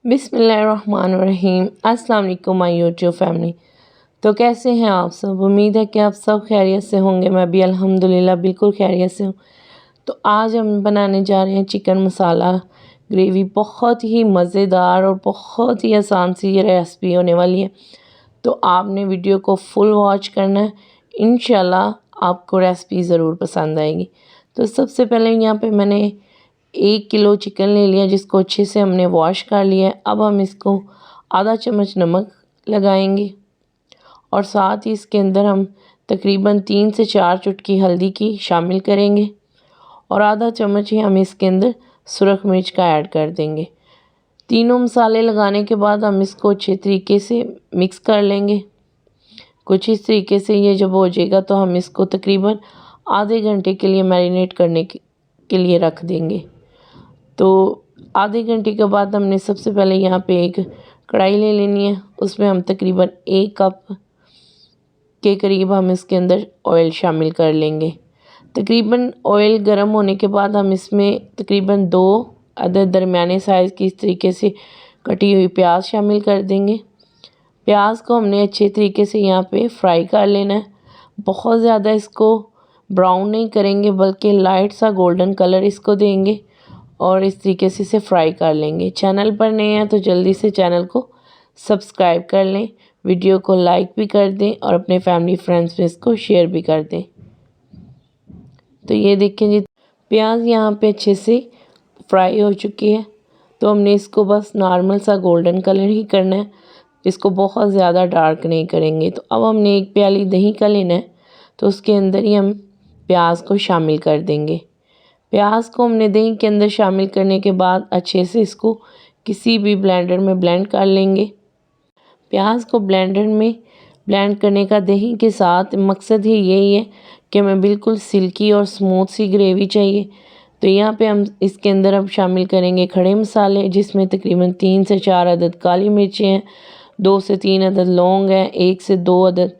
बिस्मिल्लाहिर्रहमानिर्रहीम। अस्सलाम वालेकुम माय यूट्यूब फैमिली। तो कैसे हैं आप सब? उम्मीद है कि आप सब खैरियत से होंगे। मैं भी अल्हम्दुलिल्लाह बिल्कुल खैरियत से हूँ। तो आज हम बनाने जा रहे हैं चिकन मसाला ग्रेवी। बहुत ही मज़ेदार और बहुत ही आसान सी ये रेसिपी होने वाली है। तो आपने वीडियो को फुल वॉच करना है। इंशाल्लाह आपको रेसिपी ज़रूर पसंद आएगी। तो सबसे पहले यहाँ पे मैंने 1 किलो चिकन ले लिया, जिसको अच्छे से हमने वॉश कर लिया है। अब हम इसको आधा चम्मच नमक लगाएंगे और साथ ही इसके अंदर हम तकरीबन 3 से 4 चुटकी हल्दी की शामिल करेंगे और आधा चम्मच ही हम इसके अंदर सुरख मिर्च का ऐड कर देंगे। तीनों मसाले लगाने के बाद हम इसको अच्छे तरीके से मिक्स कर लेंगे। कुछ इस तरीके से ये जब हो जाएगा तो हम इसको तकरीबन आधे घंटे के लिए मैरिनेट करने के लिए रख देंगे। तो आधे घंटे के बाद हमने सबसे पहले यहाँ पे एक कढ़ाई ले लेनी है। उसमें हम तकरीबन 1 कप के करीब हम इसके अंदर ऑयल शामिल कर लेंगे। तकरीबन ऑयल गर्म होने के बाद हम इसमें तकरीबन 2 अदद दरमियाने साइज़ की इस तरीके से कटी हुई प्याज शामिल कर देंगे। प्याज को हमने अच्छे तरीके से यहाँ पे फ्राई कर लेना है। बहुत ज़्यादा इसको ब्राउन नहीं करेंगे, बल्कि लाइट सा गोल्डन कलर इसको देंगे और इस तरीके से इसे फ्राई कर लेंगे। चैनल पर नए हैं तो जल्दी से चैनल को सब्सक्राइब कर लें, वीडियो को लाइक भी कर दें और अपने फैमिली फ्रेंड्स में इसको शेयर भी कर दें। तो ये देखें जी, प्याज यहाँ पे अच्छे से फ्राई हो चुकी है। तो हमने इसको बस नॉर्मल सा गोल्डन कलर ही करना है, इसको बहुत ज़्यादा डार्क नहीं करेंगे। तो अब हमने 1 प्याली दही का लेना है, तो उसके अंदर ही हम प्याज को शामिल कर देंगे। प्याज को हमने दही के अंदर शामिल करने के बाद अच्छे से इसको किसी भी ब्लेंडर में ब्लेंड कर लेंगे। प्याज को ब्लेंडर में ब्लेंड करने का दही के साथ मकसद ही यही है कि हमें बिल्कुल सिल्की और स्मूथ सी ग्रेवी चाहिए। तो यहाँ पे हम इसके अंदर अब शामिल करेंगे खड़े मसाले, जिसमें तकरीबन 3 से 4 अदद काली मिर्चें हैं, 2 से 3 अदद लौंग हैं, 1 से 2 अदद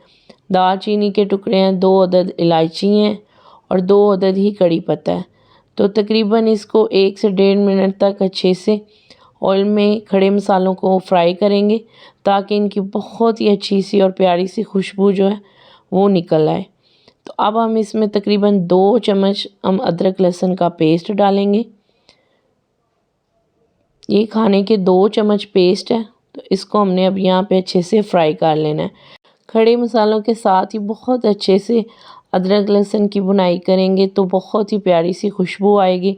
दालचीनी के टुकड़े हैं, 2 अदद इलायची हैं और 2 अदद ही कड़ी पत्ता है। तो तकरीबन इसको 1 से 1.5 मिनट तक अच्छे से ऑयल में खड़े मसालों को फ्राई करेंगे, ताकि इनकी बहुत ही अच्छी सी और प्यारी सी खुशबू जो है वो निकल आए। तो अब हम इसमें तकरीबन 2 चम्मच हम अदरक लहसुन का पेस्ट डालेंगे। ये खाने के 2 चम्मच पेस्ट है। तो इसको हमने अब यहाँ पे अच्छे से फ्राई कर लेना है। खड़े मसालों के साथ ही बहुत अच्छे से अदरक लहसुन की भुनाई करेंगे तो बहुत ही प्यारी सी खुशबू आएगी।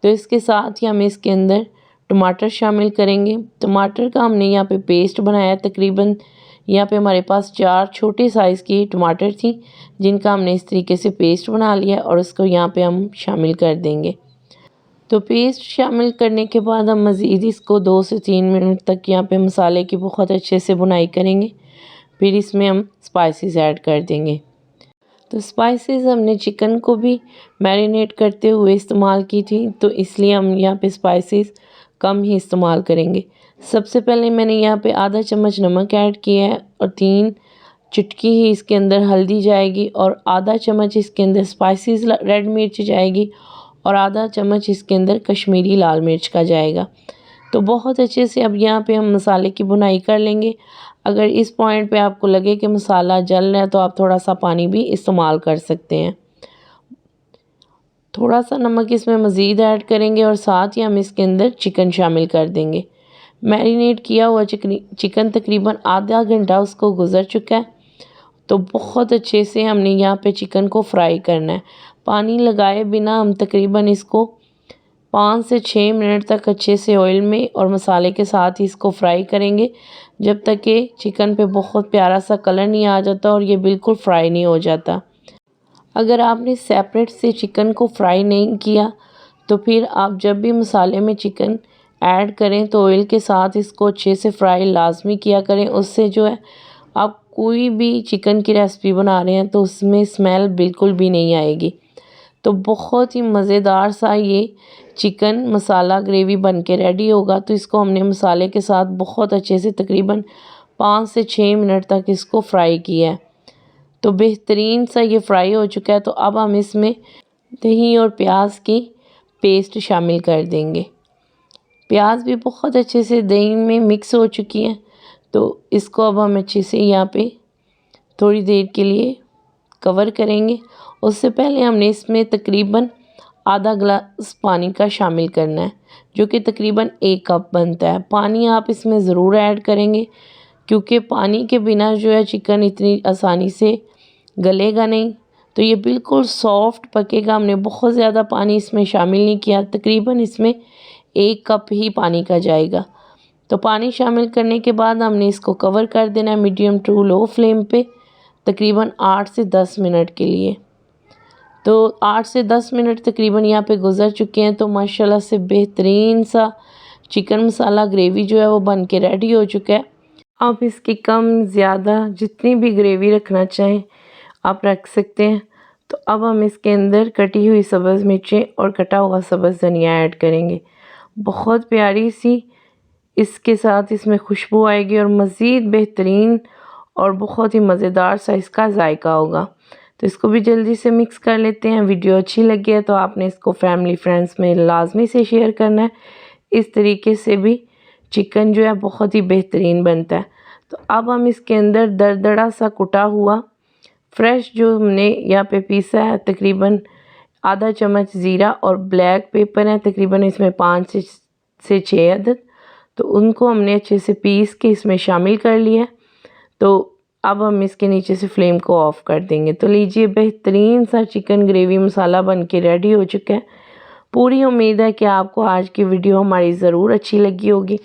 तो इसके साथ ही हम इसके अंदर टमाटर शामिल करेंगे। टमाटर का हमने यहाँ पे पेस्ट बनाया। तकरीबन यहाँ पे हमारे पास 4 छोटे साइज़ की टमाटर थी, जिनका हमने इस तरीके से पेस्ट बना लिया और उसको यहाँ पे हम शामिल कर देंगे। तो पेस्ट शामिल करने के बाद हम मज़ीद इसको 2 से 3 मिनट तक यहाँ पे मसाले की बहुत अच्छे से भुनाई करेंगे। फिर इसमें हम स्पाइसेस ऐड कर देंगे। तो स्पाइसेस हमने चिकन को भी मैरिनेट करते हुए इस्तेमाल की थी, तो इसलिए हम यहाँ पे स्पाइसेस कम ही इस्तेमाल करेंगे। सबसे पहले मैंने यहाँ पे आधा चम्मच नमक ऐड किया है और 3 चुटकी ही इसके अंदर हल्दी जाएगी और आधा चम्मच इसके अंदर स्पाइसेस रेड मिर्च जाएगी और आधा चम्मच इसके अंदर कश्मीरी लाल मिर्च का जाएगा। तो बहुत अच्छे से अब यहाँ पे हम मसाले की भुनाई कर लेंगे। अगर इस पॉइंट पे आपको लगे कि मसाला जल रहा है तो आप थोड़ा सा पानी भी इस्तेमाल कर सकते हैं। थोड़ा सा नमक इसमें मज़ीद ऐड करेंगे और साथ ही हम इसके अंदर चिकन शामिल कर देंगे। मैरिनेट किया हुआ चिकन तकरीबन आधा घंटा उसको गुज़र चुका है। तो बहुत अच्छे से हमने यहाँ पे चिकन को फ्राई करना है। पानी लगाए बिना हम तकरीबन इसको 5 से 6 मिनट तक अच्छे से ऑयल में और मसाले के साथ ही इसको फ्राई करेंगे, जब तक कि चिकन पे बहुत प्यारा सा कलर नहीं आ जाता और ये बिल्कुल फ्राई नहीं हो जाता। अगर आपने सेपरेट से चिकन को फ्राई नहीं किया तो फिर आप जब भी मसाले में चिकन ऐड करें तो ऑयल के साथ इसको अच्छे से फ्राई लाजमी किया करें। उससे जो है आप कोई भी चिकन की रेसिपी बना रहे हैं तो उसमें स्मेल बिल्कुल भी नहीं आएगी। तो बहुत ही मज़ेदार सा ये चिकन मसाला ग्रेवी बन के रेडी होगा। तो इसको हमने मसाले के साथ बहुत अच्छे से तकरीबन 5 से 6 मिनट तक इसको फ्राई किया है। तो बेहतरीन सा ये फ्राई हो चुका है। तो अब हम इसमें दही और प्याज की पेस्ट शामिल कर देंगे। प्याज भी बहुत अच्छे से दही में मिक्स हो चुकी है। तो इसको अब हम अच्छे से यहाँ पे थोड़ी देर के लिए कवर करेंगे। उससे पहले हमने इसमें तकरीबन आधा गिलास पानी का शामिल करना है, जो कि तकरीबन 1 कप बनता है। पानी आप इसमें ज़रूर ऐड करेंगे, क्योंकि पानी के बिना जो है चिकन इतनी आसानी से गलेगा नहीं। तो ये बिल्कुल सॉफ्ट पकेगा। हमने बहुत ज़्यादा पानी इसमें शामिल नहीं किया, तकरीबन इसमें 1 कप ही पानी का जाएगा। तो पानी शामिल करने के बाद हमने इसको कवर कर देना है मीडियम टू लो फ्लेम पे तकरीबन 8 से 10 मिनट के लिए। तो 8 से 10 मिनट तकरीबन यहाँ पे गुज़र चुके हैं। तो माशाल्लाह से बेहतरीन सा चिकन मसाला ग्रेवी जो है वो बन के रेडी हो चुका है। आप इसकी कम ज़्यादा जितनी भी ग्रेवी रखना चाहें आप रख सकते हैं। तो अब हम इसके अंदर कटी हुई सब्ज़ मिर्चें और कटा हुआ सब्ज़ धनिया ऐड करेंगे। बहुत प्यारी सी इसके साथ इसमें खुशबू आएगी और मज़ीद बेहतरीन और बहुत ही मज़ेदार सा इसका जायका होगा। तो इसको भी जल्दी से मिक्स कर लेते हैं। वीडियो अच्छी लगी है तो आपने इसको फैमिली फ्रेंड्स में लाजमी से शेयर करना है। इस तरीके से भी चिकन जो है बहुत ही बेहतरीन बनता है। तो अब हम इसके अंदर दरदरा सा कुटा हुआ फ्रेश जो हमने यहाँ पे पीसा है तकरीबन आधा चम्मच ज़ीरा और ब्लैक पेपर है तकरीबन इसमें 5 से 6 अदद। तो उनको हमने अच्छे से पीस के इसमें शामिल कर लिया। तो अब हम इसके नीचे से फ्लेम को ऑफ़ कर देंगे। तो लीजिए बेहतरीन सा चिकन ग्रेवी मसाला बन के रेडी हो चुका है। पूरी उम्मीद है कि आपको आज की वीडियो हमारी ज़रूर अच्छी लगी होगी।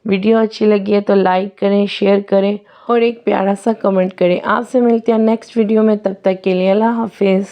वीडियो अच्छी लगी है तो लाइक करें, शेयर करें और एक प्यारा सा कमेंट करें। आपसे मिलते हैं नेक्स्ट वीडियो में, तब तक के लिए अल्लाह हाफिज़।